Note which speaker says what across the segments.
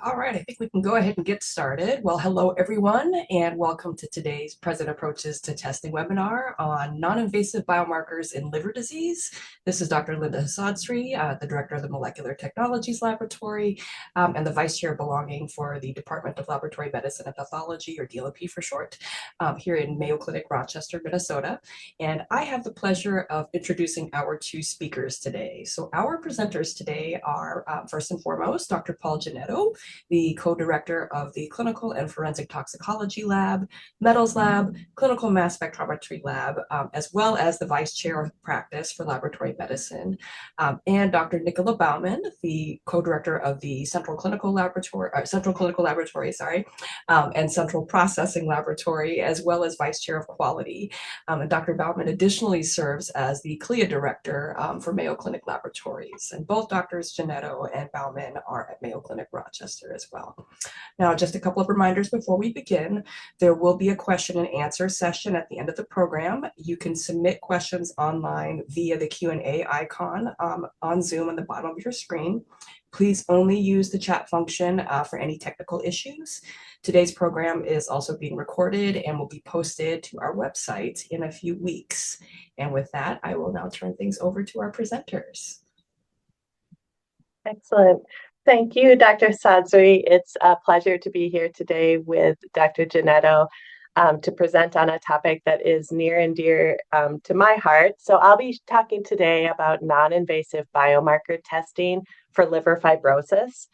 Speaker 1: All right, I think we can go ahead and get started. Well, hello everyone, and welcome to today's Present Approaches to Testing webinar on non-invasive biomarkers in liver disease. This is Dr. Linda Hasadsri, the Director of the Molecular Technologies Laboratory and the Vice Chair belonging for the Department of Laboratory Medicine and Pathology, or DLP for short, here in Mayo Clinic, Rochester, Minnesota. And I have the pleasure of introducing our two speakers today. So our presenters today are, first and foremost, Dr. Paul Janetto, the co-director of the Clinical and Forensic Toxicology Lab, Metals Lab, Clinical Mass Spectrometry Lab, as well as the Vice Chair of Practice for Laboratory Medicine, and Dr. Nicola Baumann, the co-director of the Central Clinical Laboratory, and Central Processing Laboratory, as well as Vice Chair of Quality. And Dr. Baumann additionally serves as the CLIA Director for Mayo Clinic Laboratories. And both Drs. Janetto and Baumann are at Mayo Clinic Rochester as well. Now, just a couple of reminders before we begin. There will be a question and answer session at the end of the program. You can submit questions online via the Q&A icon on Zoom on the bottom of your screen. Please only use the chat function for any technical issues. Today's program is also being recorded and will be posted to our website in a few weeks. And with that, I will now turn things over to our presenters.
Speaker 2: Excellent. Thank you, Dr. Hasadsri. It's a pleasure to be here today with Dr. Janetto to present on a topic that is near and dear to my heart. So I'll be talking today about non-invasive biomarker testing for liver fibrosis,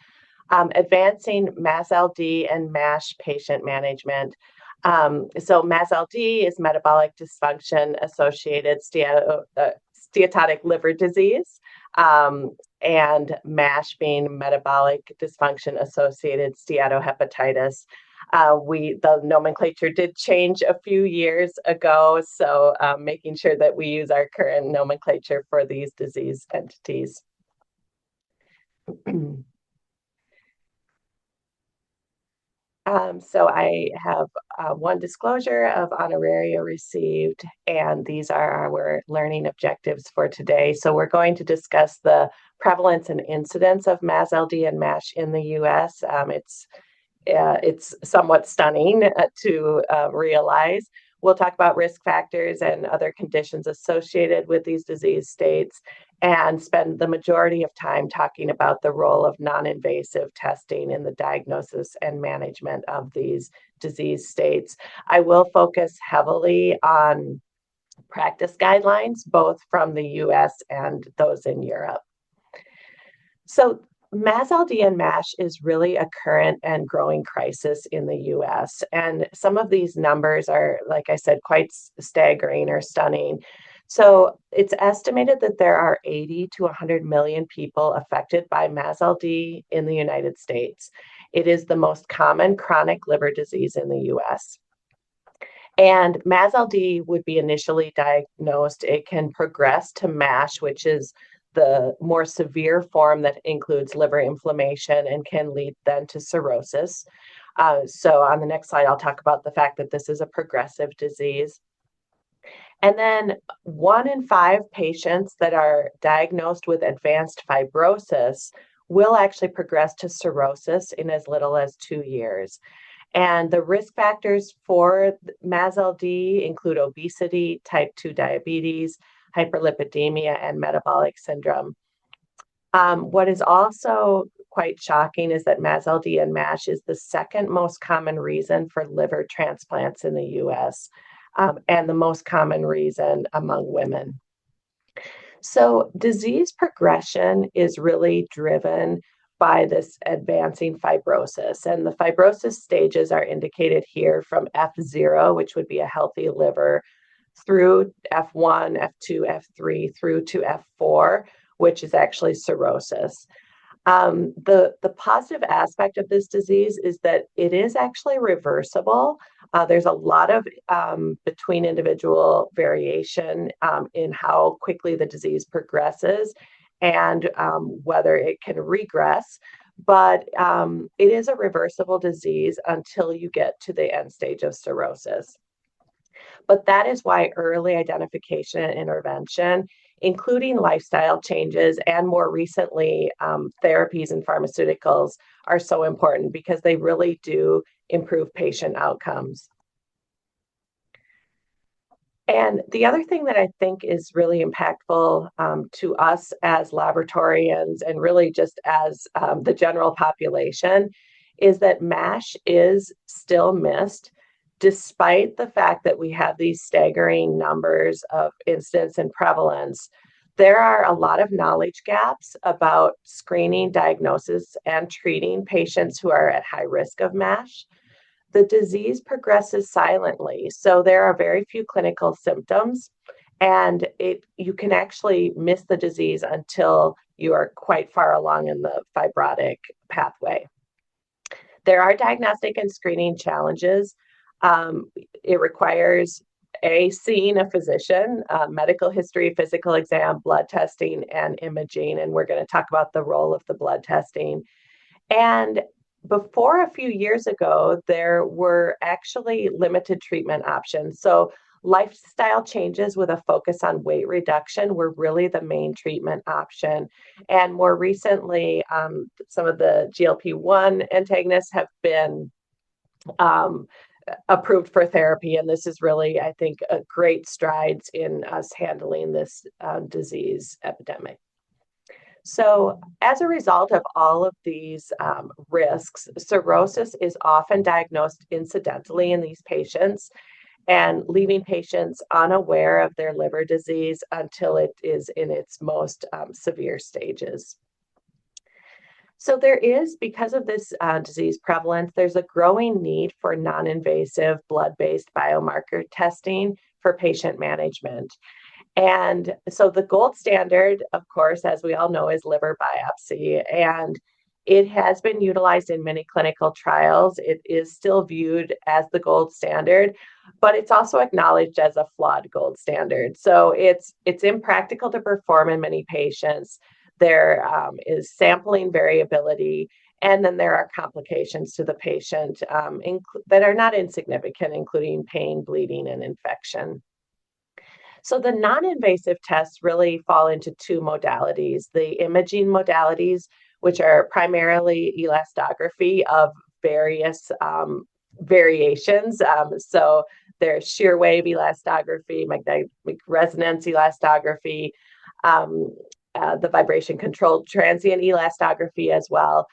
Speaker 2: advancing MASLD and MASH patient management. So MASLD is metabolic dysfunction-associated steatotic liver disease, and MASH being metabolic dysfunction-associated steatohepatitis. The nomenclature did change a few years ago, so making sure that we use our current nomenclature for these disease entities. So I have one disclosure of honoraria received, and these are our learning objectives for today. So we're going to discuss the prevalence and incidence of MASLD and MASH in the U.S. It's somewhat stunning to realize. We'll talk about risk factors and other conditions associated with these disease states, and spend the majority of time talking about the role of non-invasive testing in the diagnosis and management of these disease states. I will focus heavily on practice guidelines, both from the US and those in Europe. So MASLD and MASH is really a current and growing crisis in the US. And some of these numbers are, like I said, quite staggering or stunning. So it's estimated that there are 80 to 100 million people affected by MASLD in the United States. It is the most common chronic liver disease in the US. And MASLD would be initially diagnosed. It can progress to MASH, which is the more severe form that includes liver inflammation and can lead then to cirrhosis. So on the next slide, I'll talk about the fact that this is a progressive disease. And then 1 in 5 patients that are diagnosed with advanced fibrosis will actually progress to cirrhosis in as little as 2 years. And the risk factors for MASLD include obesity, type 2 diabetes, hyperlipidemia, and metabolic syndrome. What is also quite shocking is that MASLD and MASH is the second most common reason for liver transplants in the US, and the most common reason among women. So disease progression is really driven by this advancing fibrosis, and the fibrosis stages are indicated here from F0, which would be a healthy liver, through F1, F2, F3, through to F4, which is actually cirrhosis. The positive aspect of this disease is that it is actually reversible. There's a lot of between individual variation in how quickly the disease progresses and whether it can regress. But it is a reversible disease until you get to the end stage of cirrhosis. But that is why early identification and intervention including lifestyle changes and more recently, therapies and pharmaceuticals are so important because they really do improve patient outcomes. And the other thing that I think is really impactful to us as laboratorians and really just as the general population is that MASH is still missed despite the fact that we have these staggering numbers of incidence and prevalence. There are a lot of knowledge gaps about screening, diagnosis, and treating patients who are at high risk of MASH. The disease progresses silently, so there are very few clinical symptoms, and you can actually miss the disease until you are quite far along in the fibrotic pathway. There are diagnostic and screening challenges. It requires seeing a physician, medical history, physical exam, blood testing, and imaging, and we're going to talk about the role of the blood testing. And before a few years ago, there were actually limited treatment options. So lifestyle changes with a focus on weight reduction were really the main treatment option. And more recently, some of the GLP-1 antagonists have been approved for therapy. And this is really, I think, a great strides in us handling this disease epidemic. So as a result of all of these risks, cirrhosis is often diagnosed incidentally in these patients and leaving patients unaware of their liver disease until it is in its most severe stages. So there is, because of this disease prevalence, there's a growing need for non-invasive blood-based biomarker testing for patient management. And so the gold standard, of course, as we all know, is liver biopsy, and it has been utilized in many clinical trials. It is still viewed as the gold standard, but it's also acknowledged as a flawed gold standard. So it's impractical to perform in many patients. There is sampling variability, and then there are complications to the patient that are not insignificant, including pain, bleeding, and infection. So the non-invasive tests really fall into two modalities: the imaging modalities, which are primarily elastography of various variations. So there's shear wave elastography, magnetic resonance elastography, the vibration controlled transient elastography as well.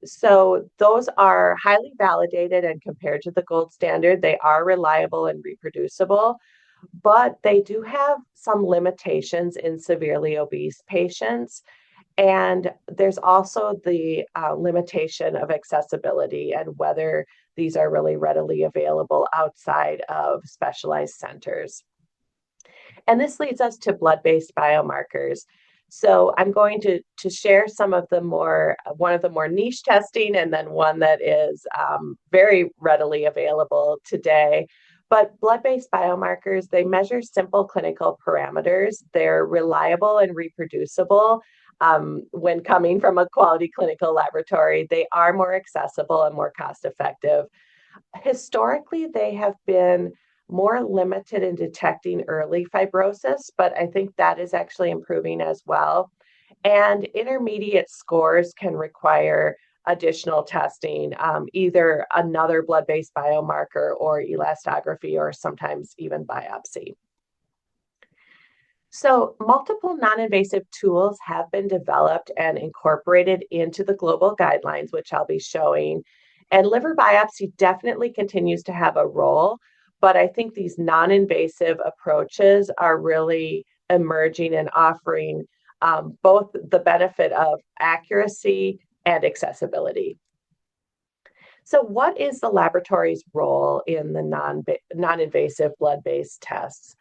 Speaker 2: So those are highly validated, and compared to the gold standard, they are reliable and reproducible, but they do have some limitations in severely obese patients. And there's also the limitation of accessibility and whether these are really readily available outside of specialized centers. And this leads us to blood-based biomarkers. So I'm going to share some of the one of the more niche testing, and then one that is very readily available today. But blood-based biomarkers, they measure simple clinical parameters. They're reliable and reproducible. When coming from a quality clinical laboratory, they are more accessible and more cost-effective. Historically, they have been more limited in detecting early fibrosis, but I think that is actually improving as well. And intermediate scores can require additional testing, either another blood-based biomarker or elastography, or sometimes even biopsy. So multiple non-invasive tools have been developed and incorporated into the global guidelines, which I'll be showing. And liver biopsy definitely continues to have a role, but I think these non-invasive approaches are really emerging and offering both the benefit of accuracy and accessibility. So what is the laboratory's role in the non-invasive blood-based tests?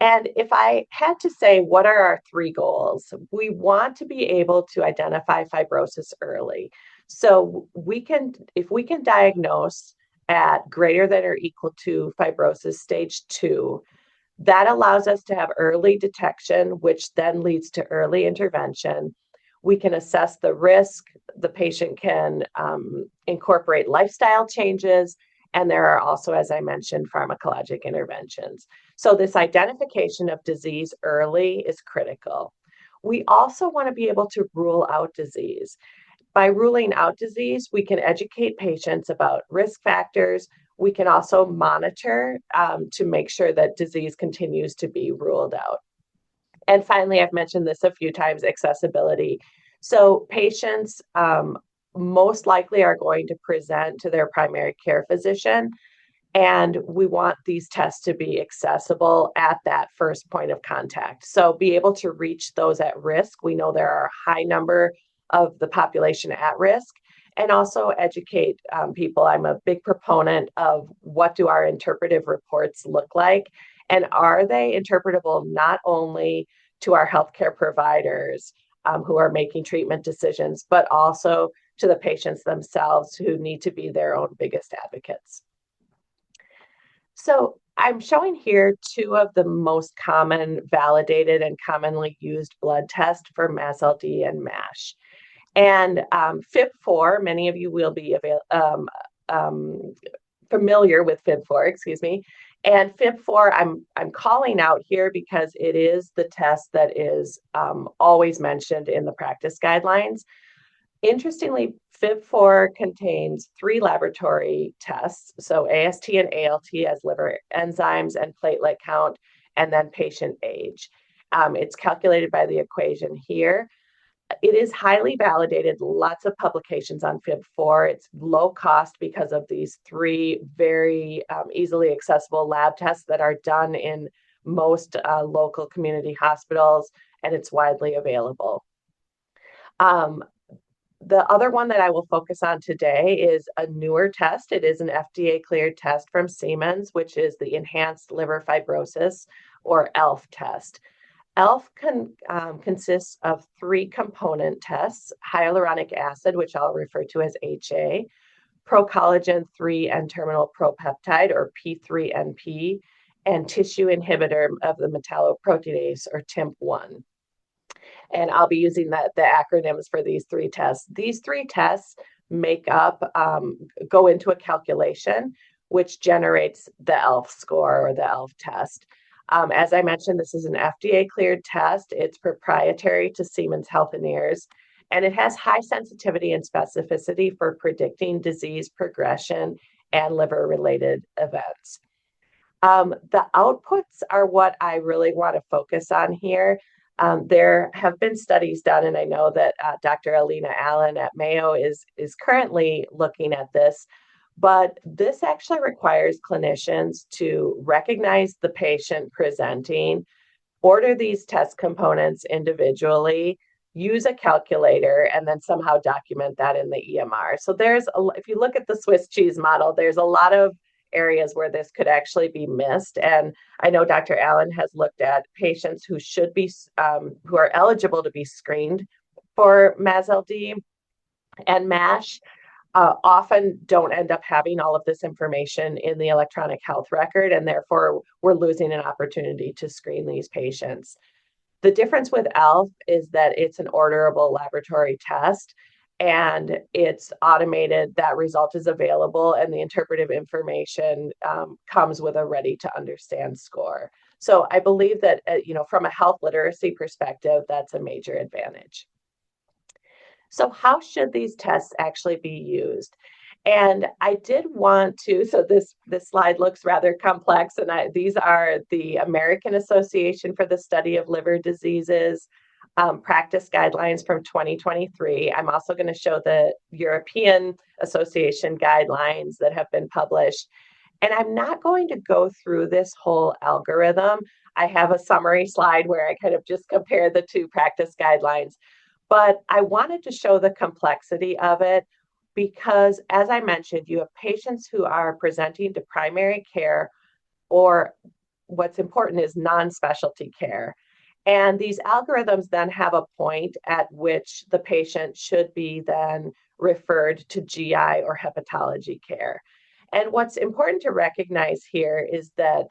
Speaker 2: And if I had to say, what are our three goals? We want to be able to identify fibrosis early. So if we can diagnose at greater than or equal to fibrosis stage 2, that allows us to have early detection, which then leads to early intervention. We can assess the risk. The patient can incorporate lifestyle changes, And there are also, as I mentioned, pharmacologic interventions. So this identification of disease early is critical. We also want to be able to rule out disease. By ruling out disease, we can educate patients about risk factors. We can also monitor to make sure that disease continues to be ruled out. And finally, I've mentioned this a few times, accessibility. So patients most likely are going to present to their primary care physician, and we want these tests to be accessible at that first point of contact. So be able to reach those at risk. We know there are a high number of the population at risk, and also educate people. I'm a big proponent of what do our interpretive reports look like, and are they interpretable not only to our healthcare providers who are making treatment decisions, but also to the patients themselves who need to be their own biggest advocates. So I'm showing here two of the most common validated and commonly used blood tests for MASLD and MASH. And FIB4, many of you will be familiar with FIB4, excuse me. And FIB4, I'm calling out here because it is the test that is always mentioned in the practice guidelines. Interestingly, FIB4 contains 3 laboratory tests, so AST and ALT as liver enzymes and platelet count, and then patient age. It's calculated by the equation here. It is highly validated, lots of publications on FIB4. It's low cost because of these 3 very easily accessible lab tests that are done in most local community hospitals, and it's widely available. The other one that I will focus on today is a newer test. It is an FDA cleared test from Siemens, which is the Enhanced Liver Fibrosis, or ELF test. ELF consists of 3 component tests: hyaluronic acid, which I'll refer to as HA, procollagen 3 N-terminal propeptide, or P3NP, and tissue inhibitor of the metalloproteinase, or TIMP1. And I'll be using the acronyms for these 3 tests. These 3 tests make up, go into a calculation, which generates the ELF score, or the ELF test. As I mentioned, this is an FDA cleared test. It's proprietary to Siemens Healthineers, and it has high sensitivity and specificity for predicting disease progression and liver-related events. The outputs are what I really want to focus on here. There have been studies done, and I know that Dr. Alina Allen at Mayo is currently looking at this, but this actually requires clinicians to recognize the patient presenting, order these test components individually, use a calculator, and then somehow document that in the EMR. So if you look at the Swiss cheese model, there's a lot of areas where this could actually be missed. And I know Dr. Allen has looked at patients who should be, who are eligible to be screened for MASLD and MASH, often don't end up having all of this information in the electronic health record, and therefore we're losing an opportunity to screen these patients. The difference with ELF is that it's an orderable laboratory test, and it's automated. That result is available, and the interpretive information comes with a ready to understand score. So I believe that, from a health literacy perspective, that's a major advantage. So how should these tests actually be used? And I did want to, so this slide looks rather complex, and these are the American Association for the Study of Liver Diseases practice guidelines from 2023. I'm also going to show the European Association guidelines that have been published. And I'm not going to go through this whole algorithm. I have a summary slide where I kind of just compare the 2 practice guidelines. But I wanted to show the complexity of it because, as I mentioned, you have patients who are presenting to primary care, or what's important is non-specialty care. And these algorithms then have a point at which the patient should be then referred to GI or hepatology care. And what's important to recognize here is that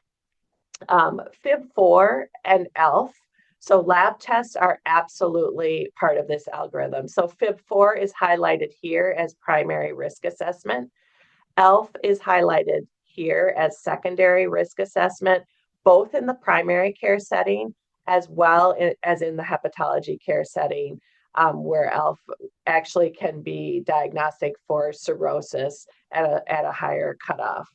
Speaker 2: FIB4 and ELF, so lab tests, are absolutely part of this algorithm. So FIB4 is highlighted here as primary risk assessment. ELF is highlighted here as secondary risk assessment, both in the primary care setting as well as in the hepatology care setting, where ELF actually can be diagnostic for cirrhosis at a higher cutoff.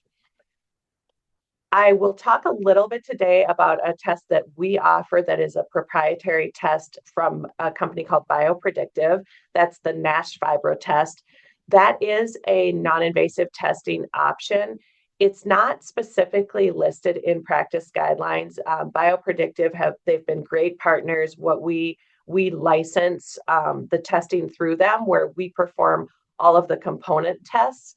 Speaker 2: I will talk a little bit today about a test that we offer that is a proprietary test from a company called Biopredictive. That's the NASH fibro test. That is a non-invasive testing option. It's not specifically listed in practice guidelines. Biopredictive they've been great partners. We license the testing through them, where we perform all of the component tests,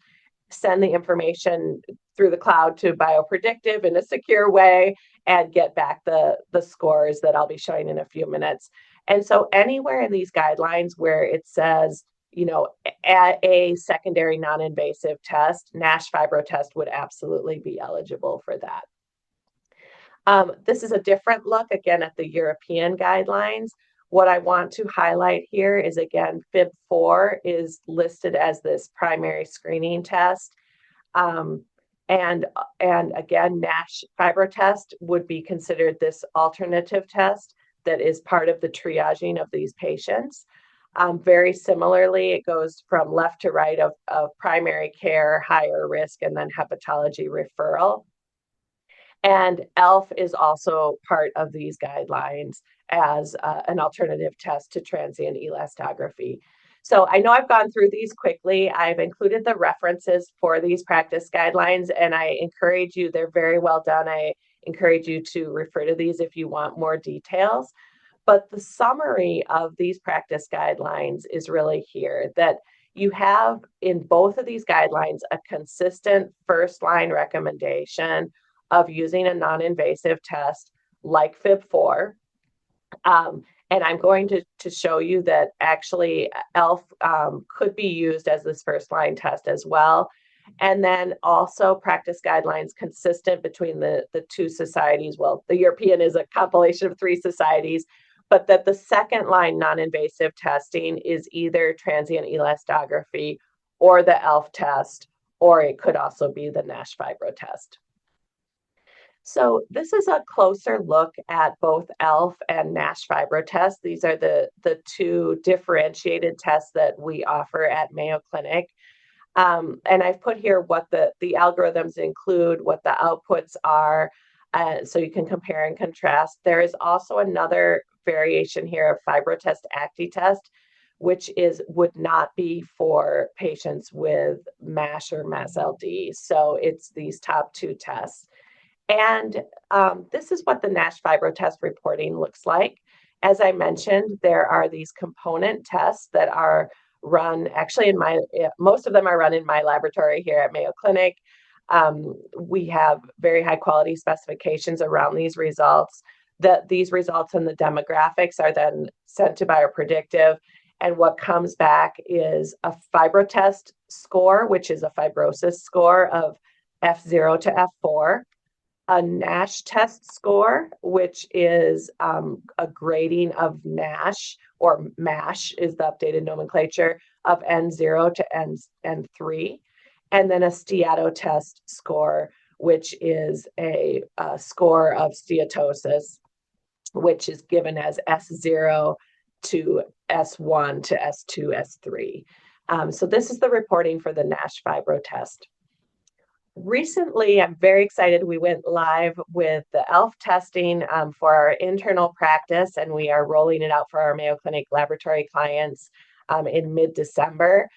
Speaker 2: send the information through the cloud to Biopredictive in a secure way, and get back the scores that I'll be showing in a few minutes. And so anywhere in these guidelines where it says, at a secondary non-invasive test, NASH fibro test would absolutely be eligible for that. This is a different look, again, at the European guidelines. What I want to highlight here is, again, FIB4 is listed as this primary screening test. And again, NASH fibro test would be considered this alternative test that is part of the triaging of these patients. Very similarly, it goes from left to right of primary care, higher risk, and then hepatology referral. And ELF is also part of these guidelines as an alternative test to transient elastography. So I know I've gone through these quickly. I've included the references for these practice guidelines, and I encourage you, they're very well done. I encourage you to refer to these if you want more details. But the summary of these practice guidelines is really here, that you have in both of these guidelines a consistent first-line recommendation of using a non-invasive test like FIB4. And I'm going to show you that actually ELF could be used as this first-line test as well. And then also practice guidelines consistent between the two societies. Well, the European is a compilation of 3 societies, but that the second-line non-invasive testing is either transient elastography or the ELF test, or it could also be the NASH fibro test. So this is a closer look at both ELF and NASH fibro tests. These are the 2 differentiated tests that we offer at Mayo Clinic. And I've put here what the algorithms include, what the outputs are, so you can compare and contrast. There is also another variation here of FibroTest ActiTest, which would not be for patients with MASH or MASLD. So it's these top 2 tests. And this is what the NASH fibro test reporting looks like. As I mentioned, there are these component tests that are run, actually most of them are run in my laboratory here at Mayo Clinic. We have very high quality specifications around these results. These results and the demographics are then sent to Biopredictive. And what comes back is a FibroTest score, which is a fibrosis score of F0 to F4. A NASH test score, which is a grading of NASH, or MASH is the updated nomenclature, of N0 to N3. And then a steatotest score, which is a score of steatosis, which is given as S0 to S1 to S2, S3. So this is the reporting for the NASH fibro test. Recently, I'm very excited. We went live with the ELF testing for our internal practice, and we are rolling it out for our Mayo Clinic laboratory clients in mid-December.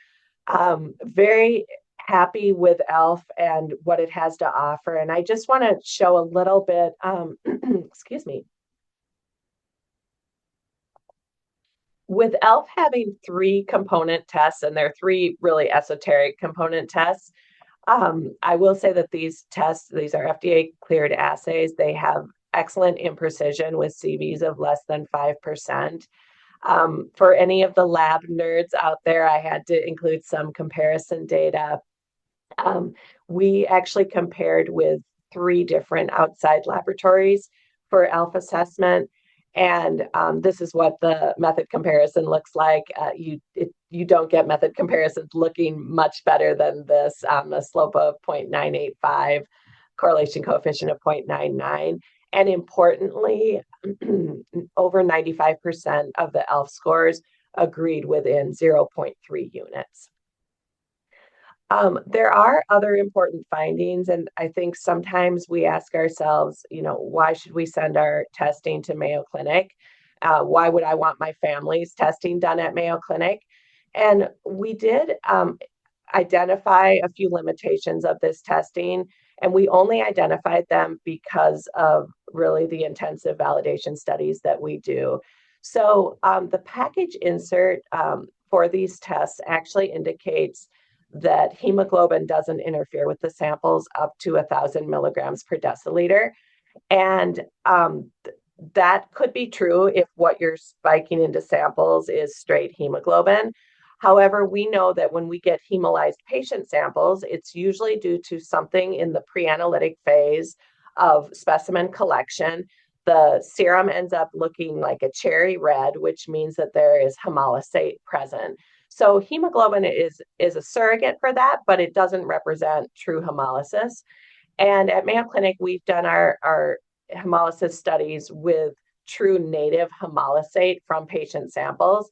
Speaker 2: Very happy with ELF and what it has to offer. And I just want to show a little bit, excuse me. With ELF having 3 component tests, and there are 3 really esoteric component tests, I will say that these tests, these are FDA cleared assays. They have excellent imprecision with CVs of less than 5%. For any of the lab nerds out there, I had to include some comparison data. We actually compared with 3 different outside laboratories for ELF assessment. And this is what the method comparison looks like. You don't get method comparisons looking much better than this, a slope of 0.985, correlation coefficient of 0.99. And importantly, over 95% of the ELF scores agreed within 0.3 units. There are other important findings, and I think sometimes we ask ourselves, why should we send our testing to Mayo Clinic? Why would I want my family's testing done at Mayo Clinic? And we did identify a few limitations of this testing, and we only identified them because of really the intensive validation studies that we do. So the package insert for these tests actually indicates that hemoglobin doesn't interfere with the samples up to 1,000 milligrams per deciliter. And that could be true if what you're spiking into samples is straight hemoglobin. However, we know that when we get hemolyzed patient samples, it's usually due to something in the pre-analytic phase of specimen collection. The serum ends up looking like a cherry red, which means that there is homolysate present. So hemoglobin is a surrogate for that, but it doesn't represent true hemolysis. And at Mayo Clinic, we've done our hemolysis studies with true native homolysate from patient samples.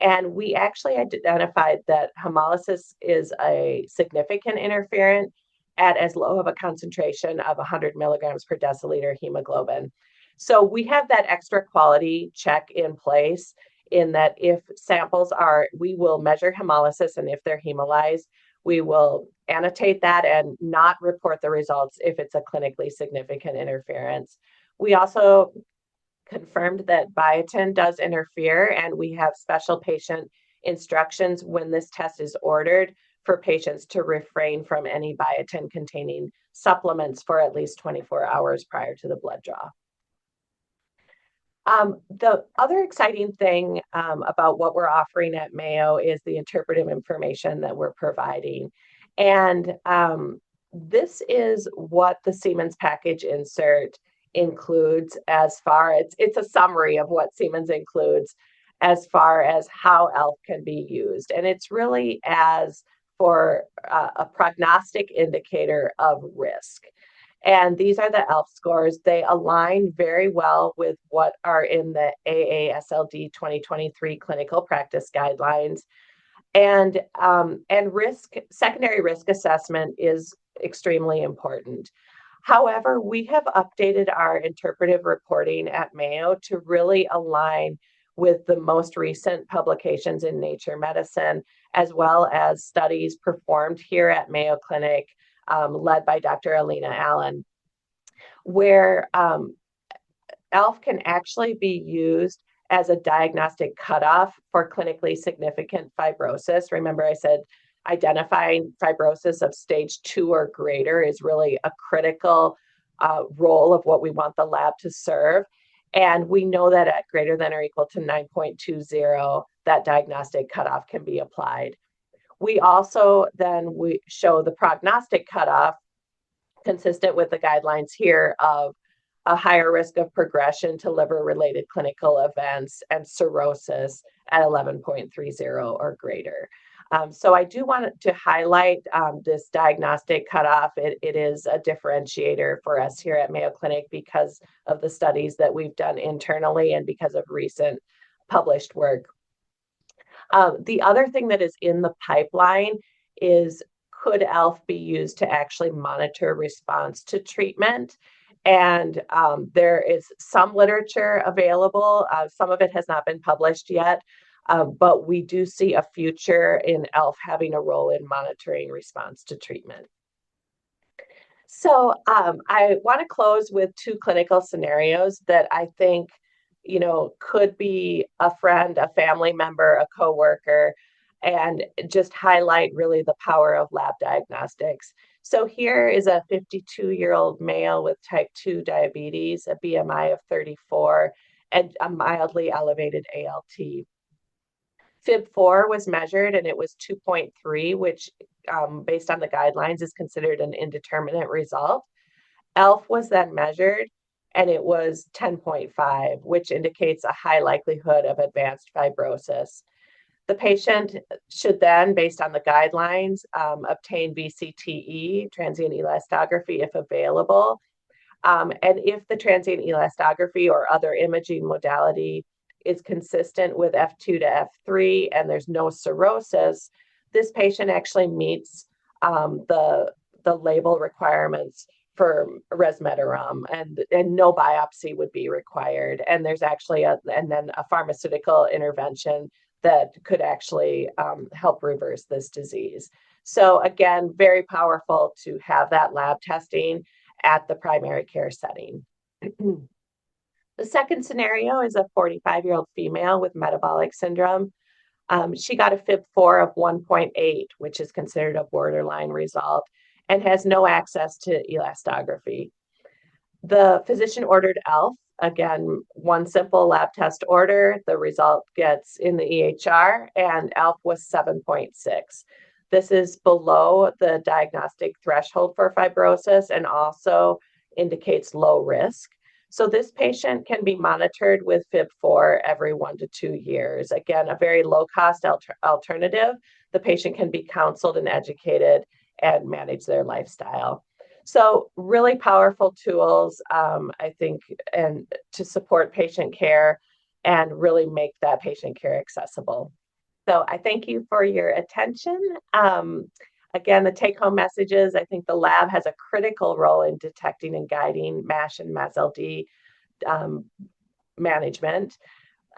Speaker 2: And we actually identified that hemolysis is a significant interferent at as low of a concentration of 100 milligrams per deciliter hemoglobin. So we have that extra quality check in place in that if samples we will measure hemolysis, and if they're hemolyzed, we will annotate that and not report the results if it's a clinically significant interference. We also confirmed that biotin does interfere, and we have special patient instructions when this test is ordered for patients to refrain from any biotin containing supplements for at least 24 hours prior to the blood draw. The other exciting thing about what we're offering at Mayo is the interpretive information that we're providing. And this is what the Siemens package insert includes as far as, it's a summary of what Siemens includes as far as how ELF can be used. And it's really as for a prognostic indicator of risk. And these are the ELF scores. They align very well with what are in the AASLD 2023 clinical practice guidelines. And secondary risk assessment is extremely important. However, we have updated our interpretive reporting at Mayo to really align with the most recent publications in Nature Medicine, as well as studies performed here at Mayo Clinic, led by Dr. Alina Allen, where ELF can actually be used as a diagnostic cutoff for clinically significant fibrosis. Remember, I said identifying fibrosis of stage 2 or greater is really a critical role of what we want the lab to serve. And we know that at greater than or equal to 9.20, that diagnostic cutoff can be applied. We also then show the prognostic cutoff consistent with the guidelines here of a higher risk of progression to liver-related clinical events and cirrhosis at 11.30 or greater. So I do want to highlight this diagnostic cutoff. It is a differentiator for us here at Mayo Clinic because of the studies that we've done internally and because of recent published work. The other thing that is in the pipeline is, could ELF be used to actually monitor response to treatment? And there is some literature available. Some of it has not been published yet, but we do see a future in ELF having a role in monitoring response to treatment. So I want to close with 2 clinical scenarios that I think, could be a friend, a family member, a coworker, and just highlight really the power of lab diagnostics. So here is a 52-year-old male with type 2 diabetes, a BMI of 34, and a mildly elevated ALT. FIB4 was measured and it was 2.3, which based on the guidelines is considered an indeterminate result. ELF was then measured and it was 10.5, which indicates a high likelihood of advanced fibrosis. The patient should then, based on the guidelines, obtain VCTE, transient elastography, if available. And if the transient elastography or other imaging modality is consistent with F2 to F3 and there's no cirrhosis, this patient actually meets the label requirements for resmetirom, and no biopsy would be required. And there's actually then a pharmaceutical intervention that could actually help reverse this disease. So again, very powerful to have that lab testing at the primary care setting. The second scenario is a 45-year-old female with metabolic syndrome. She got a FIB-4 of 1.8, which is considered a borderline result, and has no access to elastography. The physician ordered ELF. Again, one simple lab test order. The result gets in the EHR, and ELF was 7.6. This is below the diagnostic threshold for fibrosis and also indicates low risk. So this patient can be monitored with FIB-4 every 1 to 2 years. Again, a very low-cost alternative. The patient can be counseled and educated and manage their lifestyle. So really powerful tools, I think, and to support patient care and really make that patient care accessible. So I thank you for your attention. Again, the take-home messages, I think the lab has a critical role in detecting and guiding MASH and MASLD management.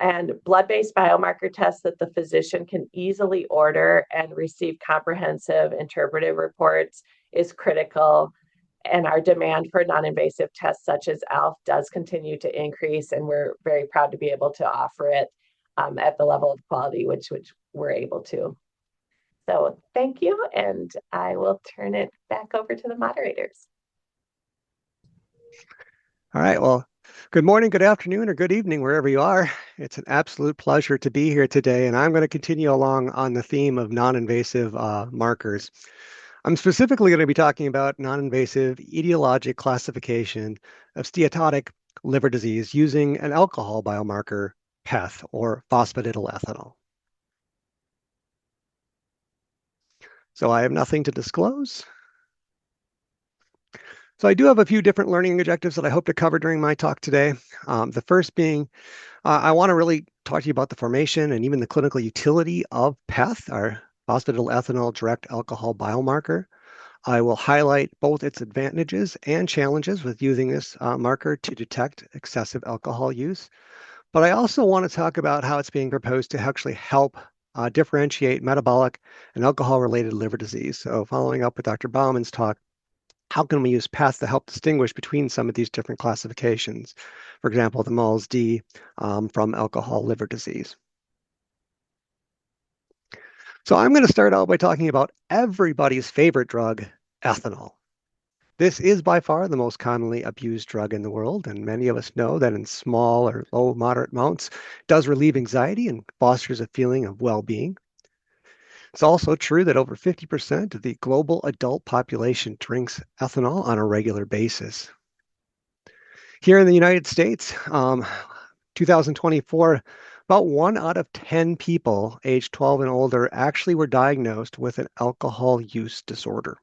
Speaker 2: And blood-based biomarker tests that the physician can easily order and receive comprehensive interpretive reports is critical. And our demand for non-invasive tests such as ELF does continue to increase, and we're very proud to be able to offer it at the level of quality which we're able to. So thank you, and I will turn it back over to the moderators.
Speaker 3: All right, well, good morning, good afternoon, or good evening, wherever you are. It's an absolute pleasure to be here today, and I'm going to continue along on the theme of non-invasive markers. I'm specifically going to be talking about non-invasive etiologic classification of steatotic liver disease using an alcohol biomarker, PEth, or phosphatidylethanol. So I have nothing to disclose. So I do have a few different learning objectives that I hope to cover during my talk today. The first being, I want to really talk to you about the formation and even the clinical utility of PEth, our phosphatidylethanol direct alcohol biomarker. I will highlight both its advantages and challenges with using this marker to detect excessive alcohol use. But I also want to talk about how it's being proposed to actually help differentiate metabolic and alcohol-related liver disease. So following up with Dr. Bauman's talk, how can we use PEth to help distinguish between some of these different classifications? For example, the MASLD from alcohol liver disease. So I'm going to start out by talking about everybody's favorite drug, ethanol. This is by far the most commonly abused drug in the world, and many of us know that in small or low moderate amounts, it does relieve anxiety and fosters a feeling of well-being. It's also true that over 50% of the global adult population drinks ethanol on a regular basis. Here in the United States, 2024, about 1 out of 10 people aged 12 and older actually were diagnosed with an alcohol use disorder.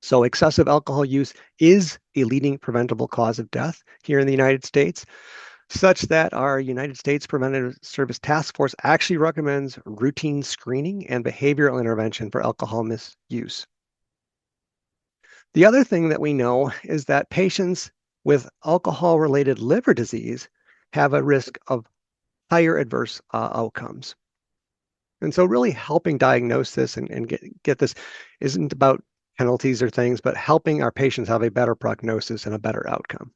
Speaker 3: So excessive alcohol use is a leading preventable cause of death here in the United States, such that our United States Preventive Service Task Force actually recommends routine screening and behavioral intervention for alcohol misuse. The other thing that we know is that patients with alcohol-related liver disease have a risk of higher adverse outcomes. And so really helping diagnose this and get this isn't about penalties or things, but helping our patients have a better prognosis and a better outcome.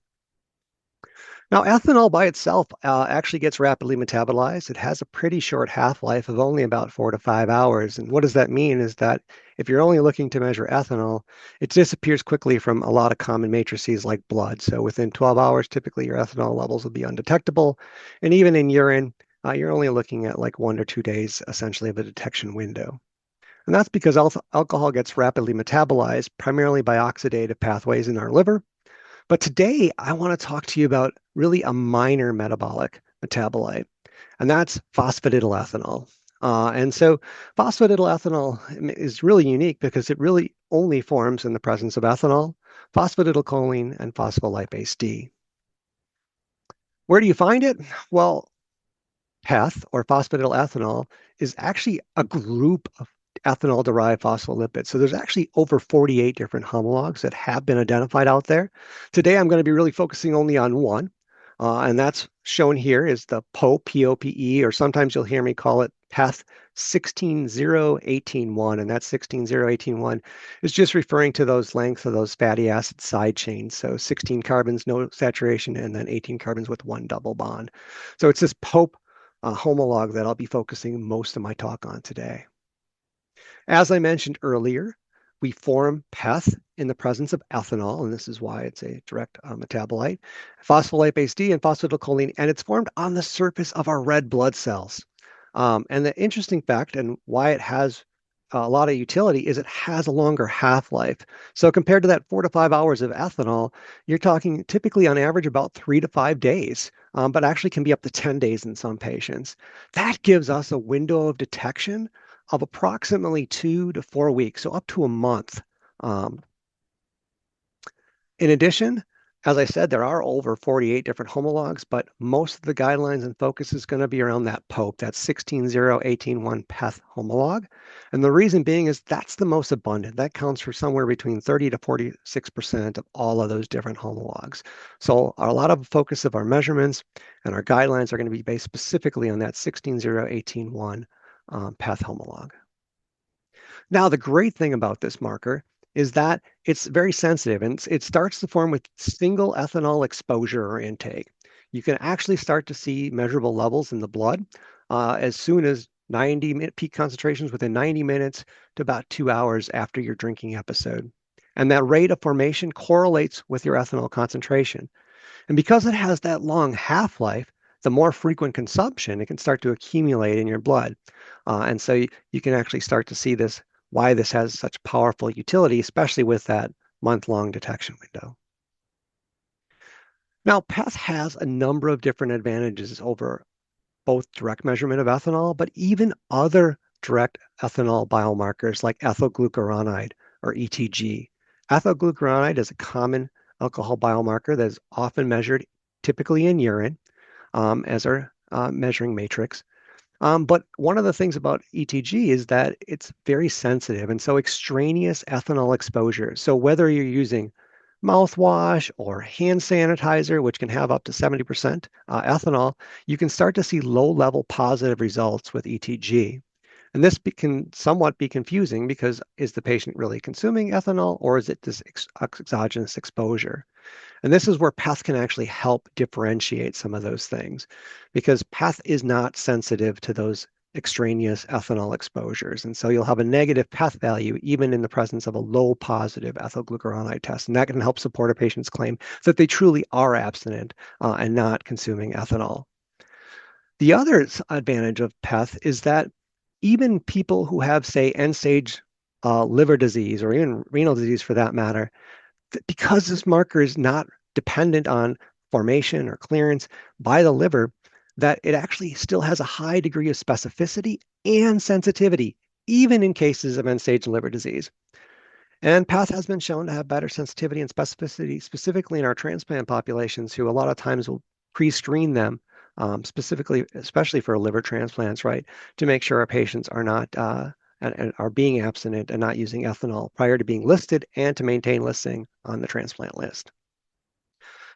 Speaker 3: Now, ethanol by itself actually gets rapidly metabolized. It has a pretty short half-life of only about 4 to 5 hours. And what does that mean is that if you're only looking to measure ethanol, it disappears quickly from a lot of common matrices like blood. So within 12 hours, typically your ethanol levels will be undetectable. And even in urine, you're only looking at like 1 or 2 days, essentially, of a detection window. And that's because alcohol gets rapidly metabolized primarily by oxidative pathways in our liver. But today, I want to talk to you about really a minor metabolic metabolite, and that's phosphatidylethanol. And so phosphatidylethanol is really unique because it really only forms in the presence of ethanol, phosphatidylcholine, and phospholipase D. Where do you find it? Well, PEth, or phosphatidylethanol, is actually a group of ethanol-derived phospholipids. So there's actually over 48 different homologs that have been identified out there. Today, I'm going to be really focusing only on one, and that's shown here is the POPE, P-O-P-E, or sometimes you'll hear me call it PEth 16-0-18-1, and that 16-0-18-1 is just referring to those lengths of those fatty acid side chains. So 16 carbons, no saturation, and then 18 carbons with one double bond. So it's this POPE homolog that I'll be focusing most of my talk on today. As I mentioned earlier, we form PEth in the presence of ethanol, and this is why it's a direct metabolite, phospholipase D and phosphatidylcholine, and it's formed on the surface of our red blood cells. And the interesting fact and why it has a lot of utility is it has a longer half-life. So compared to that 4 to 5 hours of ethanol, you're talking typically on average about 3 to 5 days, but actually can be up to 10 days in some patients. That gives us a window of detection of approximately 2 to 4 weeks, so up to a month. In addition, as I said, there are over 48 different homologs, but most of the guidelines and focus is going to be around that POPE, that 16-0-18-1 PEth homolog. And the reason being is that's the most abundant. That counts for somewhere between 30 to 46% of all of those different homologs. So a lot of focus of our measurements and our guidelines are going to be based specifically on that 16-0-18-1 PEth homolog. Now, the great thing about this marker is that it's very sensitive, and it starts to form with single ethanol exposure or intake. You can actually start to see measurable levels in the blood as soon as 90-minute peak concentrations within 90 minutes to about 2 hours after your drinking episode. And that rate of formation correlates with your ethanol concentration. And because it has that long half-life, the more frequent consumption, it can start to accumulate in your blood. And so you can actually start to see this, why this has such powerful utility, especially with that month-long detection window. Now, PEth has a number of different advantages over both direct measurement of ethanol, but even other direct ethanol biomarkers like ethylglucuronide or ETG. Ethylglucuronide is a common alcohol biomarker that is often measured typically in urine as our measuring matrix. But one of the things about ETG is that it's very sensitive, and so extraneous ethanol exposure. So whether you're using mouthwash or hand sanitizer, which can have up to 70% ethanol, you can start to see low-level positive results with ETG. And this can somewhat be confusing because is the patient really consuming ethanol, or is it this exogenous exposure? And this is where PEth can actually help differentiate some of those things, because PEth is not sensitive to those extraneous ethanol exposures. And so you'll have a negative PEth value even in the presence of a low positive ethylglucuronide test. And that can help support a patient's claim that they truly are abstinent and not consuming ethanol. The other advantage of PEth is that even people who have, say, end-stage liver disease or even renal disease for that matter, because this marker is not dependent on formation or clearance by the liver, that it actually still has a high degree of specificity and sensitivity, even in cases of end-stage liver disease. And PEth has been shown to have better sensitivity and specificity, specifically in our transplant populations, who a lot of times will pre-screen them, specifically, especially for liver transplants, right, to make sure our patients are not and are being abstinent and not using ethanol prior to being listed and to maintain listing on the transplant list.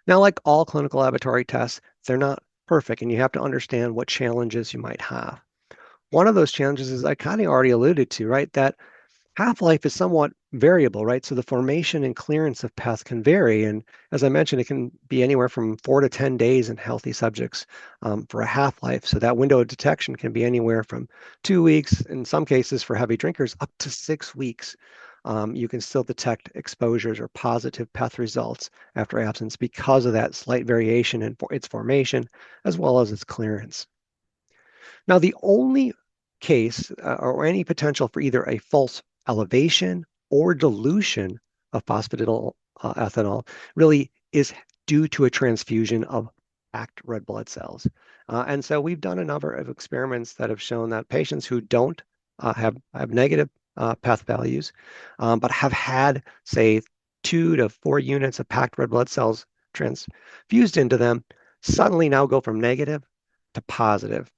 Speaker 3: Now, like all clinical laboratory tests, they're not perfect, and you have to understand what challenges you might have. One of those challenges is I kind of already alluded to, right, that half-life is somewhat variable, right? So the formation and clearance of PEth can vary. And as I mentioned, it can be anywhere from 4 to 10 days in healthy subjects for a half-life. So that window of detection can be anywhere from 2 weeks, in some cases for heavy drinkers, up to 6 weeks. You can still detect exposures or positive PEth results after absence because of that slight variation in its formation as well as its clearance. Now, the only case or any potential for either a false elevation or dilution of phosphatidylethanol really is due to a transfusion of packed red blood cells. And so we've done a number of experiments that have shown that patients who don't have negative PEth values, but have had, say, 2 to 4 units of packed red blood cells transfused into them, suddenly now go from negative to positive.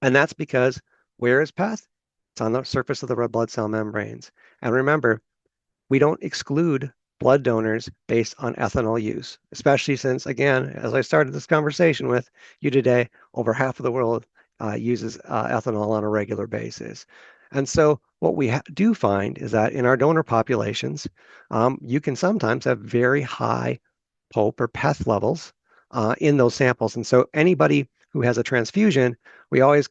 Speaker 3: And that's because where is PEth? It's on the surface of the red blood cell membranes. And remember, we don't exclude blood donors based on ethanol use, especially since, again, as I started this conversation with you today, over half of the world uses ethanol on a regular basis. And so what we do find is that in our donor populations, you can sometimes have very high POP or PEth levels in those samples. And so anybody who has a transfusion, we always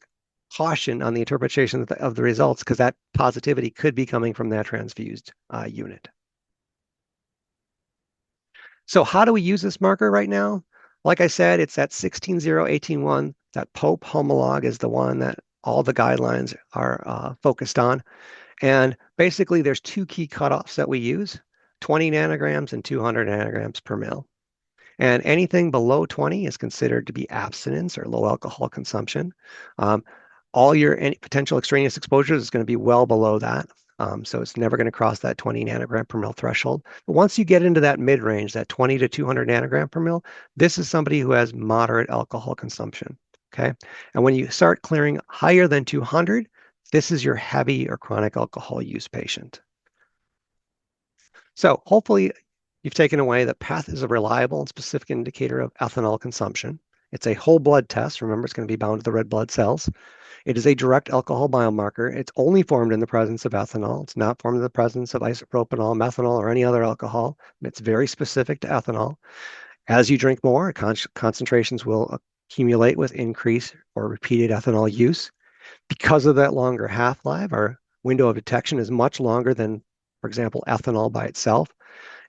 Speaker 3: caution on the interpretation of the results because that positivity could be coming from that transfused unit. So how do we use this marker right now? Like I said, it's that 16-0-18-1. That POP homolog is the one that all the guidelines are focused on. And basically, there's 2 key cutoffs that we use, 20 nanograms and 200 nanograms per mil. And anything below 20 is considered to be abstinence or low alcohol consumption. All your potential extraneous exposures is going to be well below that. So it's never going to cross that 20 nanogram per mil threshold. But once you get into that mid-range, that 20 to 200 nanogram per mil, this is somebody who has moderate alcohol consumption. Okay. And when you start clearing higher than 200, this is your heavy or chronic alcohol use patient. So hopefully you've taken away that PEth is a reliable and specific indicator of ethanol consumption. It's a whole blood test. Remember, it's going to be bound to the red blood cells. It is a direct alcohol biomarker. It's only formed in the presence of ethanol. It's not formed in the presence of isopropanol, methanol, or any other alcohol. It's very specific to ethanol. As you drink more, concentrations will accumulate with increased or repeated ethanol use. Because of that longer half-life, our window of detection is much longer than, for example, ethanol by itself.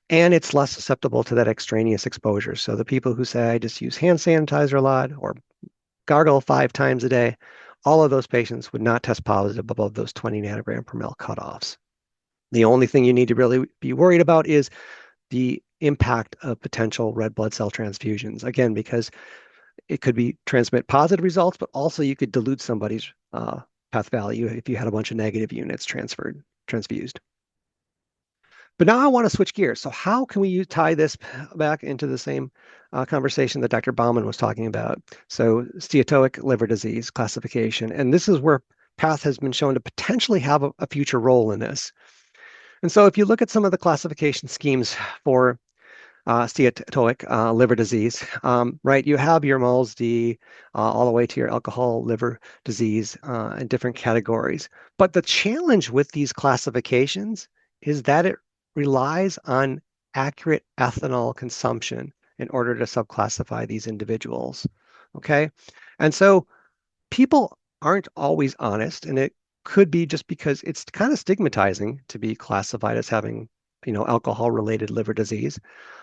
Speaker 3: And it's less susceptible to that extraneous exposure. So the people who say, I just use hand sanitizer a lot or gargle 5 times a day, all of those patients would not test positive above those 20 nanogram per mil cutoffs. The only thing you need to really be worried about is the impact of potential red blood cell transfusions. Again, because it could be transmit positive results, but also you could dilute somebody's PEth value if you had a bunch of negative units transfused. But now I want to switch gears. So how can we tie this back into the same conversation that Dr. Bauman was talking about? So steatotic liver disease classification. And this is where PEth has been shown to potentially have a future role in this. And so if you look at some of the classification schemes for steatotic liver disease, right? You have your MASLD all the way to your alcohol liver disease in different categories. But the challenge with these classifications is that it relies on accurate ethanol consumption in order to subclassify these individuals, okay? And so people aren't always honest, and it could be just because it's kind of stigmatizing to be classified as having, alcohol-related liver disease.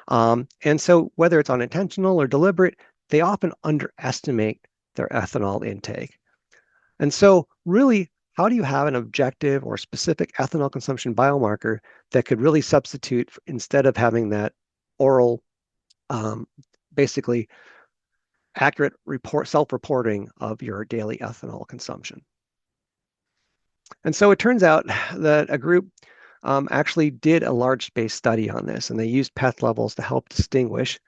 Speaker 3: And so whether it's unintentional or deliberate, they often underestimate their ethanol intake. And so really, how do you have an objective or specific ethanol consumption biomarker that could really substitute instead of having that oral, basically accurate self-reporting of your daily ethanol consumption? And so it turns out that a group actually did a large-based study on this, and they used PEth levels to help distinguish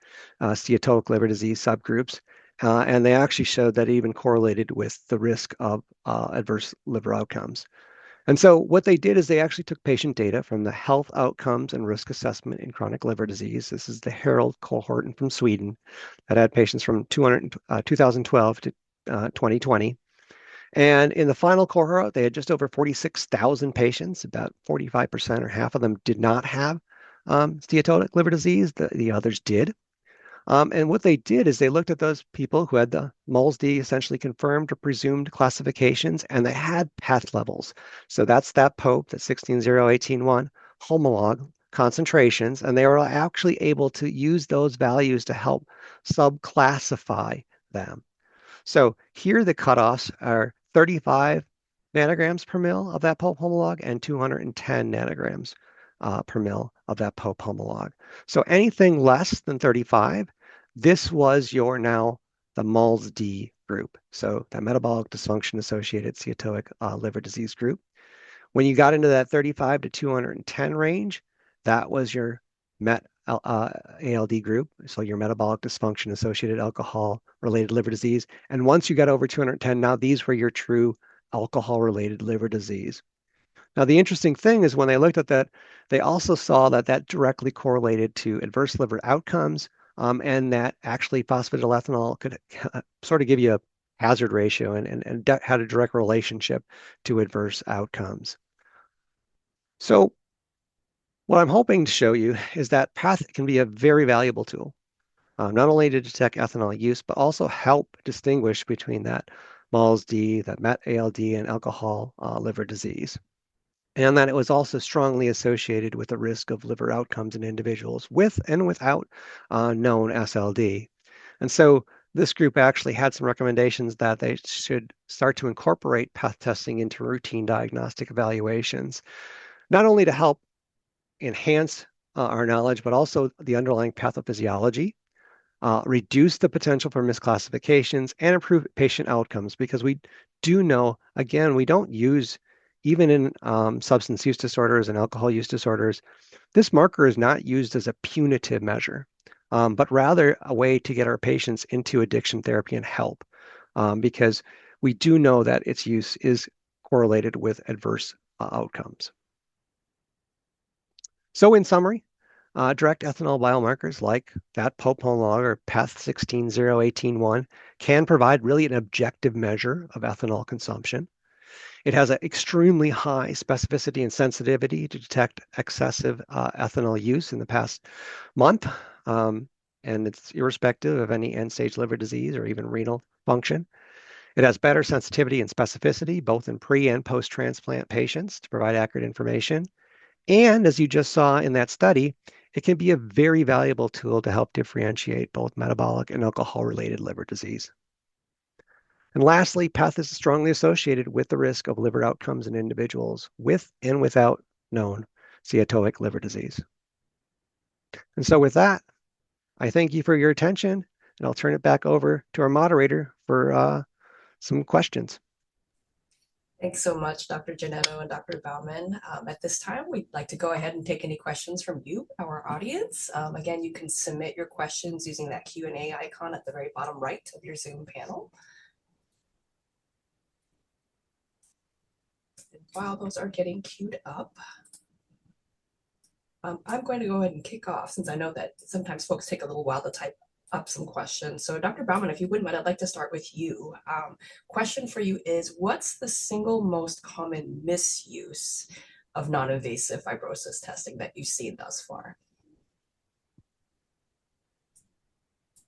Speaker 3: steatotic liver disease subgroups. And they actually showed that it even correlated with the risk of adverse liver outcomes. And so what they did is they actually took patient data from the Health Outcomes and Risk Assessment in Chronic Liver Disease. This is the Herald cohort from Sweden that had patients from 2012 to 2020. And in the final cohort, they had just over 46,000 patients. About 45% or half of them did not have steatotic liver disease. The others did. And what they did is they looked at those people who had the MASLD essentially confirmed or presumed classifications, and they had PEth levels. So that's that POP, that 16-0-18-1 homolog concentrations, and they were actually able to use those values to help subclassify them. So here the cutoffs are 35 nanograms per mil of that POP homolog and 210 nanograms per mil of that POP homolog. So anything less than 35, this was your now the MASLD group. So that metabolic dysfunction-associated steatotic liver disease group. When you got into that 35 to 210 range, that was your ALD group, so your metabolic dysfunction-associated alcohol-related liver disease. And once you got over 210, now these were your true alcohol-related liver disease. Now, the interesting thing is when they looked at that, they also saw that that directly correlated to adverse liver outcomes, and that actually phosphatidylethanol could sort of give you a hazard ratio and had a direct relationship to adverse outcomes. So what I'm hoping to show you is that PEth can be a very valuable tool, not only to detect ethanol use, but also help distinguish between that MASLD, that MET-ALD, and alcohol liver disease. And that it was also strongly associated with the risk of liver outcomes in individuals with and without known SLD. And so this group actually had some recommendations that they should start to incorporate PEth testing into routine diagnostic evaluations, not only to help enhance our knowledge, but also the underlying pathophysiology, reduce the potential for misclassifications, and improve patient outcomes, because we do know, again, we don't use, even in substance use disorders and alcohol use disorders, this marker is not used as a punitive measure, but rather a way to get our patients into addiction therapy and help, because we do know that its use is correlated with adverse outcomes. So in summary, direct ethanol biomarkers like that POP homolog or PEth 160181 can provide really an objective measure of ethanol consumption. It has an extremely high specificity and sensitivity to detect excessive ethanol use in the past month, and it's irrespective of any end-stage liver disease or even renal function. It has better sensitivity and specificity, both in pre and post-transplant patients, to provide accurate information. And as you just saw in that study, it can be a very valuable tool to help differentiate both metabolic and alcohol-related liver disease. And lastly, PEth is strongly associated with the risk of liver outcomes in individuals with and without known steatotic liver disease. And so with that, I thank you for your attention, and I'll turn it back over to our moderator for some questions.
Speaker 1: Thanks so much, Dr. Janetto and Dr. Bauman. At this time, we'd like to go ahead and take any questions from you, our audience. Again, you can submit your questions using that Q&A icon at the very bottom right of your Zoom panel. And while those are getting queued up, I'm going to go ahead and kick off, since I know that sometimes folks take a little while to type up some questions. So Dr. Bauman, if you wouldn't mind, I'd like to start with you. Question for you is, what's the single most common misuse of non-invasive fibrosis testing that you've seen thus far?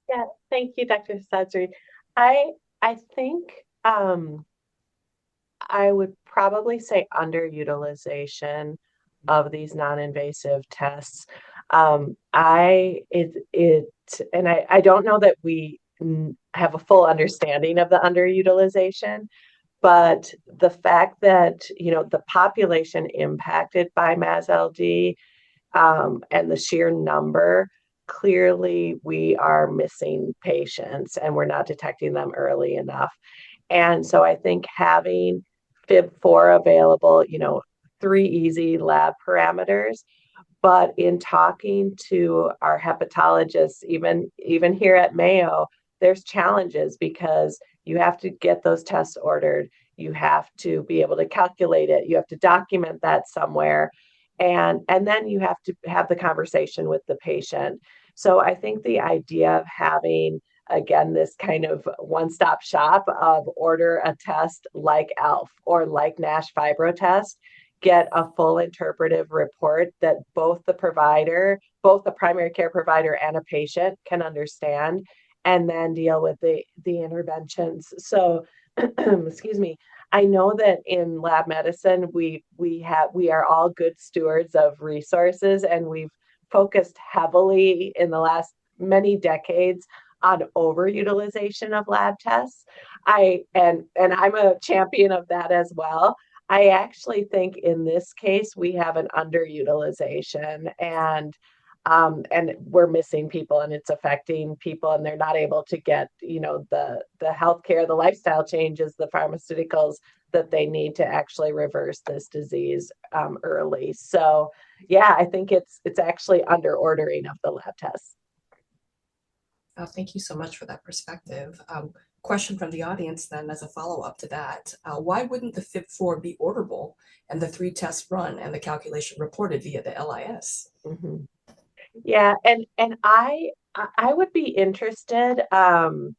Speaker 2: Yeah, thank you, Dr. Sadsri. I think I would probably say underutilization of these non-invasive tests. And I don't know that we have a full understanding of the underutilization, but the fact that, the population impacted by MASLD and the sheer number, clearly we are missing patients and we're not detecting them early enough. And so I think having FIB4 available, 3 easy lab parameters. But in talking to our hepatologists, even here at Mayo, there's challenges because you have to get those tests ordered. You have to be able to calculate it. You have to document that somewhere. And then you have to have the conversation with the patient. So I think the idea of having, again, this kind of one-stop shop of order a test like ELF or like NASH fibro test, get a full interpretive report that both the primary care provider and a patient can understand, and then deal with the interventions. So, excuse me, I know that in lab medicine, we are all good stewards of resources, and we've focused heavily in the last many decades on overutilization of lab tests. And I'm a champion of that as well. I actually think in this case we have an underutilization, and we're missing people, and it's affecting people, and they're not able to get, the healthcare, the lifestyle changes, the pharmaceuticals that they need to actually reverse this disease early. So yeah, I think it's actually under ordering of the lab tests.
Speaker 1: Thank you so much for that perspective. Question from the audience then as a follow-up to that. Why wouldn't the FIB4 be orderable and the 3 tests run and the calculation reported via the LIS?
Speaker 2: Mm-hmm. Yeah, and I would be interested. I've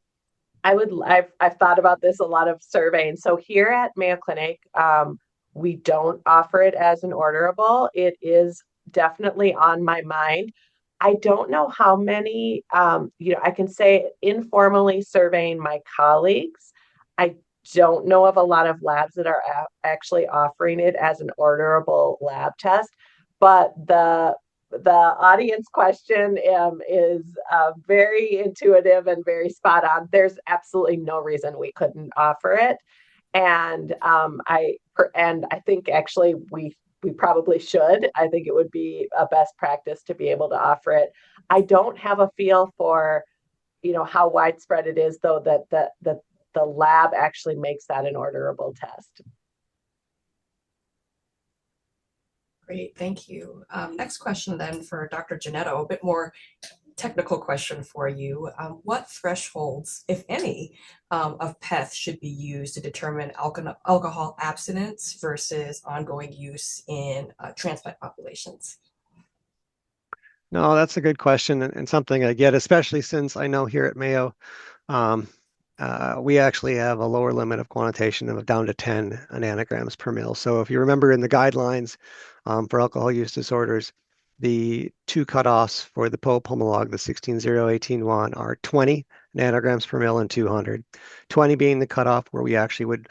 Speaker 2: thought about this a lot of surveying. So here at Mayo Clinic, we don't offer it as an orderable. It is definitely on my mind. I don't know how many, I can say informally surveying my colleagues. I don't know of a lot of labs that are actually offering it as an orderable lab test, but the audience question is very intuitive and very spot on. There's absolutely no reason we couldn't offer it, and I think actually we probably should. I think it would be a best practice to be able to offer it. I don't have a feel for how widespread it is, though, that the lab actually makes that an orderable test.
Speaker 1: Great, thank you. Next question then for Dr. Janetto, a bit more technical question for you. What thresholds, if any, of PEth should be used to determine alcohol abstinence versus ongoing use in transplant populations?
Speaker 3: No, that's a good question, and something I get, especially since I know here at Mayo, we actually have a lower limit of quantitation of down to 10 nanograms per mil. So if you remember in the guidelines for alcohol use disorders, the 2 cutoffs for the POPOMOLOG, the 16.0.18.1, are 20 nanograms per mil and 200. 20 being the cutoff where we actually would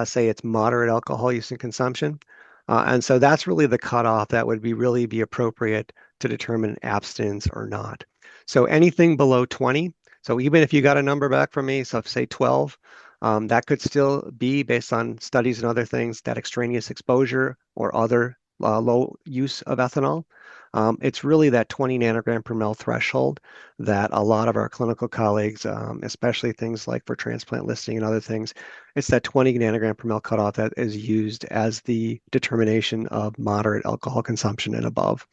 Speaker 3: say it's moderate alcohol use and consumption. And so that's really the cutoff that would really be appropriate to determine abstinence or not. So anything below 20, so even if you got a number back from me, so say 12, that could still be, based on studies and other things, that extraneous exposure or other low use of ethanol. It's really that 20 nanogram per mil threshold that a lot of our clinical colleagues, especially things like for transplant listing and other things, it's that 20 nanogram per mil cutoff that is used as the determination of moderate alcohol consumption and above.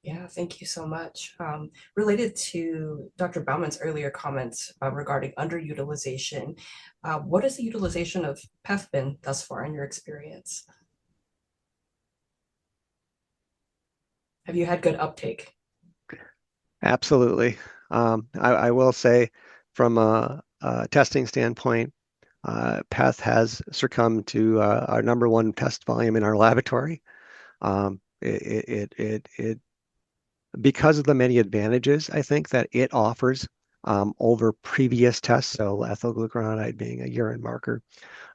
Speaker 1: Yeah, thank you so much. Related to Dr. Bauman's earlier comments regarding underutilization, what is the utilization of PEth been thus far in your experience? Have you had good uptake?
Speaker 3: Absolutely. I will say from a testing standpoint, PEth has succumbed to our #1 test volume in our laboratory. It because of the many advantages, I think, that it offers over previous tests, so ethyl glucuronide being a urine marker,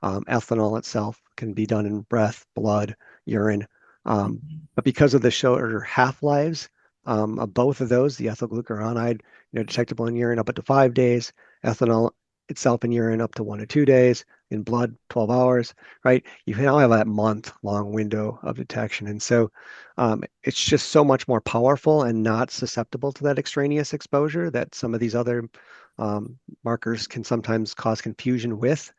Speaker 3: ethanol itself can be done in breath, blood, urine. But because of the shorter half-lives of both of those, the ethyl glucuronide, detectable in urine up to 5 days, ethanol itself in urine up to 1 to 2 days, in blood 12 hours, right? You now have that month-long window of detection. And so it's just so much more powerful and not susceptible to that extraneous exposure that some of these other markers can sometimes cause confusion with.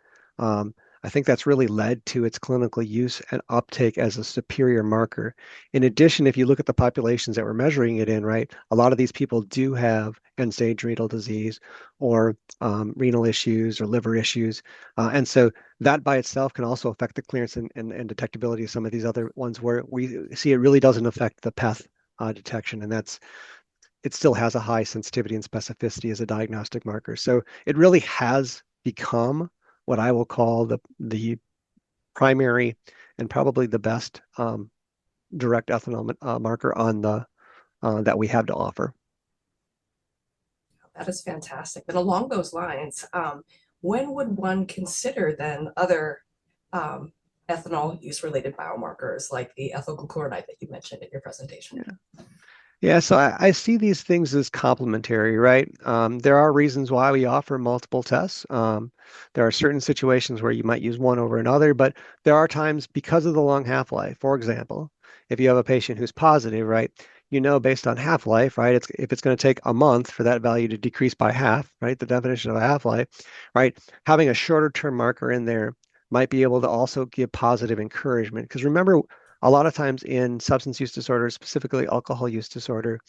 Speaker 3: I think that's really led to its clinical use and uptake as a superior marker. In addition, if you look at the populations that we're measuring it in, right, a lot of these people do have end-stage renal disease or renal issues or liver issues. And so that by itself can also affect the clearance and detectability of some of these other ones where we see it really doesn't affect the PEth detection. And it still has a high sensitivity and specificity as a diagnostic marker. So it really has become what I will call the primary and probably the best direct ethanol marker on the that we have to offer.
Speaker 1: That is fantastic. And along those lines, when would one consider then other ethanol use related biomarkers like the ethyl glucuronide that you mentioned in your presentation?
Speaker 3: Yeah. Yeah, so I see these things as complementary, right? There are reasons why we offer multiple tests. There are certain situations where you might use one over another, but there are times because of the long half-life. For example, if you have a patient who's positive, right? You know, based on half-life, right? If it's going to take a month for that value to decrease by half, right? The definition of a half-life, right? Having a shorter term marker in there might be able to also give positive encouragement. Because remember, a lot of times in substance use disorder, specifically alcohol use disorder,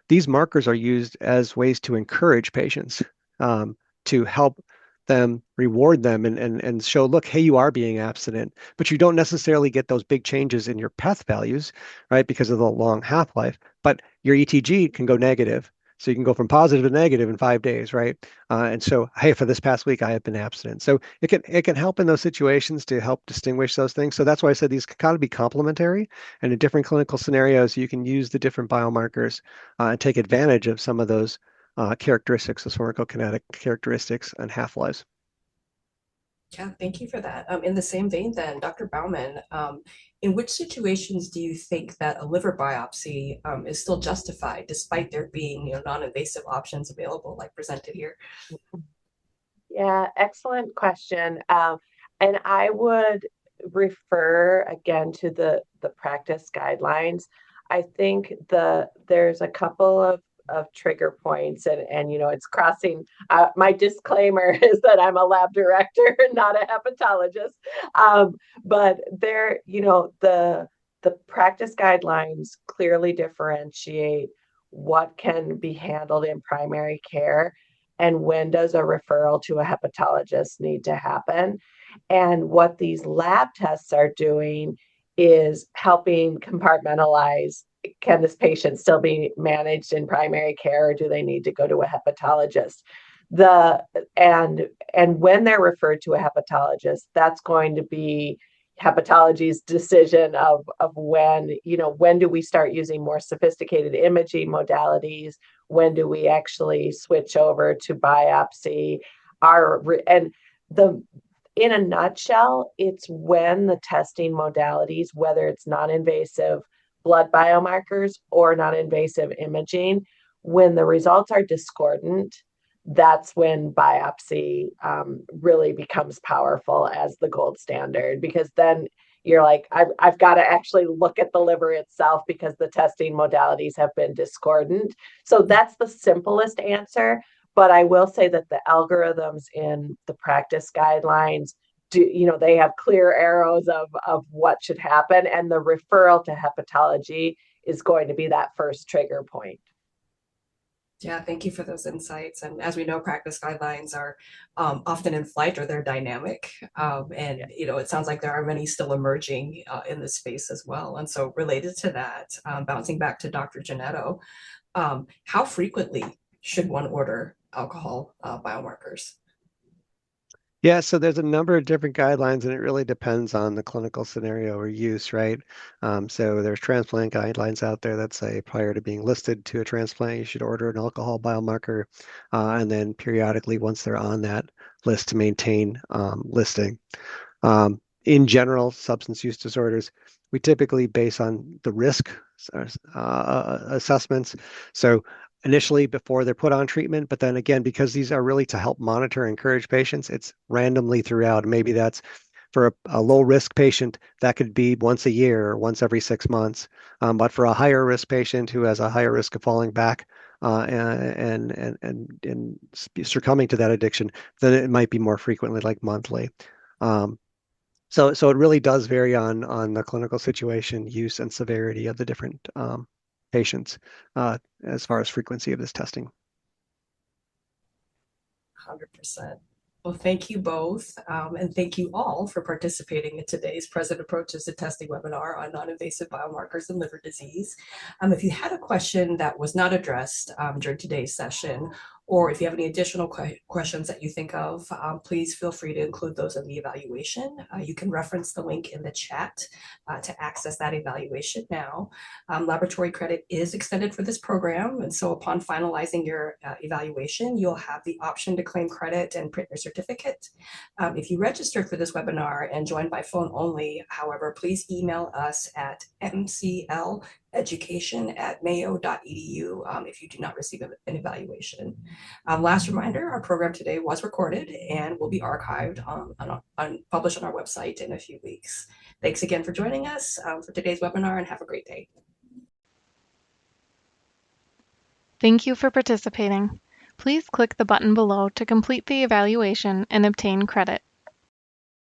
Speaker 3: these markers are used as ways to encourage patients, to help them, reward them, and show, look, hey, you are being abstinent, but you don't necessarily get those big changes in your PEth values, right, because of the long half-life. But your ETG can go negative. So you can go from positive to negative in 5 days, right? And so, hey, for this past week, I have been abstinent. So it can help in those situations to help distinguish those things. So that's why I said these can kind of be complementary. And in different clinical scenarios, you can use the different biomarkers and take advantage of some of those characteristics, the pharmacokinetic characteristics and half-lives.
Speaker 1: Yeah, thank you for that. In the same vein, then, Dr. Bauman, in which situations do you think that a liver biopsy is still justified, despite there being, non-invasive options available, like presented here?
Speaker 2: Yeah, excellent question. And I would refer again to the practice guidelines. I think there's a couple of trigger points, and it's crossing. My disclaimer is that I'm a lab director, not a hepatologist. But the practice guidelines clearly differentiate what can be handled in primary care and when does a referral to a hepatologist need to happen. And what these lab tests are doing is helping compartmentalize, can this patient still be managed in primary care, or do they need to go to a hepatologist? The and when they're referred to a hepatologist, that's going to be hepatology's decision of when do we start using more sophisticated imaging modalities, when do we actually switch over to biopsy, and the in a nutshell, it's when the testing modalities, whether it's non-invasive blood biomarkers or non-invasive imaging, when the results are discordant, that's when biopsy really becomes powerful as the gold standard, because then you're like, I've got to actually look at the liver itself because the testing modalities have been discordant. So that's the simplest answer. But I will say that the algorithms in the practice guidelines they have clear arrows of what should happen. And the referral to hepatology is going to be that first trigger point.
Speaker 1: Yeah, thank you for those insights. And as we know, practice guidelines are often in flight, or they're dynamic. And, it sounds like there are many still emerging in this space as well. And so related to that, bouncing back to Dr. Janetto, how frequently should one order alcohol biomarkers?
Speaker 3: Yeah, so there's a number of different guidelines, and it really depends on the clinical scenario or use, right? So there's transplant guidelines out there that say prior to being listed to a transplant, you should order an alcohol biomarker, and then periodically, once they're on that list, to maintain listing. In general, substance use disorders, we typically base on the risk assessments. So initially before they're put on treatment, but then again, because these are really to help monitor and encourage patients, it's randomly throughout. Maybe that's for a low risk patient, that could be once a year or once every 6 months. But for a higher risk patient who has a higher risk of falling back and succumbing to that addiction, then it might be more frequently, like monthly. So it really does vary on the clinical situation, use, and severity of the different patients as far as frequency of this testing.
Speaker 1: 100%. Well, thank you both, and thank you all for participating in today's Present Approaches to Testing webinar on non-invasive biomarkers and liver disease. If you had a question that was not addressed during today's session, or if you have any additional questions that you think of, please feel free to include those in the evaluation. You can reference the link in the chat to access that evaluation now. Laboratory credit is extended for this program, and so upon finalizing your evaluation, you'll have the option to claim credit and print your certificate. If you registered for this webinar and joined by phone only, however, please email us at mcl education@mayo.edu if you do not receive an evaluation. Last reminder, our program today was recorded and will be archived published on our website in a few weeks. Thanks again for joining us for today's webinar, and have a great day.
Speaker 4: Thank you for participating. Please click the button below to complete the evaluation and obtain credit.